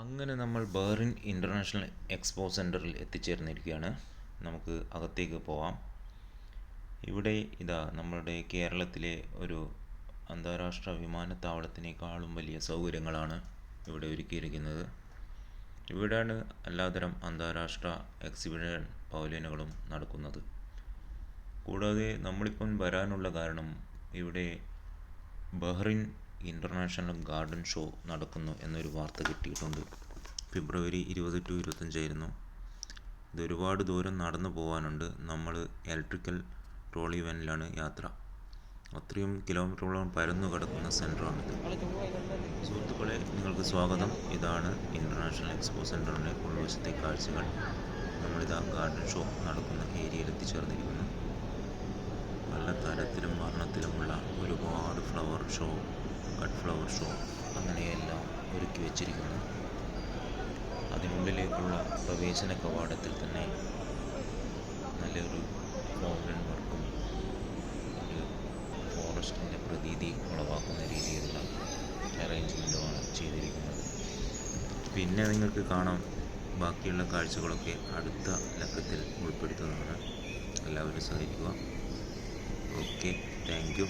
അങ്ങനെ നമ്മൾ Bahrain international expo സെൻറ്ററിൽ എത്തിച്ചേർന്നിരിക്കുകയാണ്. നമുക്ക് അകത്തേക്ക് പോവാം. ഇവിടെ ഇതാ നമ്മളുടെ കേരളത്തിലെ ഒരു അന്താരാഷ്ട്ര വിമാനത്താവളത്തിനേക്കാളും വലിയ സൗകര്യങ്ങളാണ് ഇവിടെ ഒരുക്കിയിരിക്കുന്നത്. ഇവിടെയാണ് എല്ലാത്തരം അന്താരാഷ്ട്ര എക്സിബിഷൻ പവലിയനുകളും നടക്കുന്നത്. കൂടാതെ നമ്മളിപ്പം വരാനുള്ള കാരണം ഇവിടെ ബഹ്റിൻ ഇൻ്റർനാഷണൽ ഗാർഡൻ ഷോ നടക്കുന്നു എന്നൊരു വാർത്ത കിട്ടിയിട്ടുണ്ട്. ഫെബ്രുവരി 20 to 25 ഇതൊരുപാട് ദൂരം നടന്നു പോകാനുണ്ട്. നമ്മൾ ഇലക്ട്രിക്കൽ ട്രോളി വാനിലാണ് യാത്ര. അത്രയും കിലോമീറ്ററോളം പരന്നു കിടക്കുന്ന സെൻറ്ററാണിത്. സുഹൃത്തുക്കളെ, നിങ്ങൾക്ക് സ്വാഗതം. ഇതാണ് ഇൻ്റർനാഷണൽ എക്സ്പോ സെൻറ്ററിൻ്റെ ഉൾവശത്തെ കാഴ്ചകൾ. നമ്മളിതാ ഗാർഡൻ ഷോ നടക്കുന്ന ഏരിയയിൽ എത്തിച്ചേർന്നിരിക്കുന്നു. പല തരത്തിലും വർണ്ണത്തിലുമുള്ള ഒരുപാട് flower show, cut flower show അങ്ങനെയെല്ലാം ഒരുക്കി വച്ചിരിക്കുന്നു. അതിനുള്ളിലേക്കുള്ള പ്രവേശന കവാടത്തിൽ തന്നെ നല്ലൊരു ഫൗണ്ടൻ വർക്കും ഒരു ഫോറസ്റ്റിൻ്റെ പ്രതീതി ഉളവാക്കുന്ന രീതിയിലുള്ള അറേഞ്ച്മെൻറ്റുമാണ് ചെയ്തിരിക്കുന്നത്. പിന്നെ നിങ്ങൾക്ക് കാണാം, ബാക്കിയുള്ള കാഴ്ചകളൊക്കെ അടുത്ത ലക്കത്തിൽ ഉൾപ്പെടുത്തുന്നതാണ്. എല്ലാവരും സഹകരിക്കുക. Okay, thank you.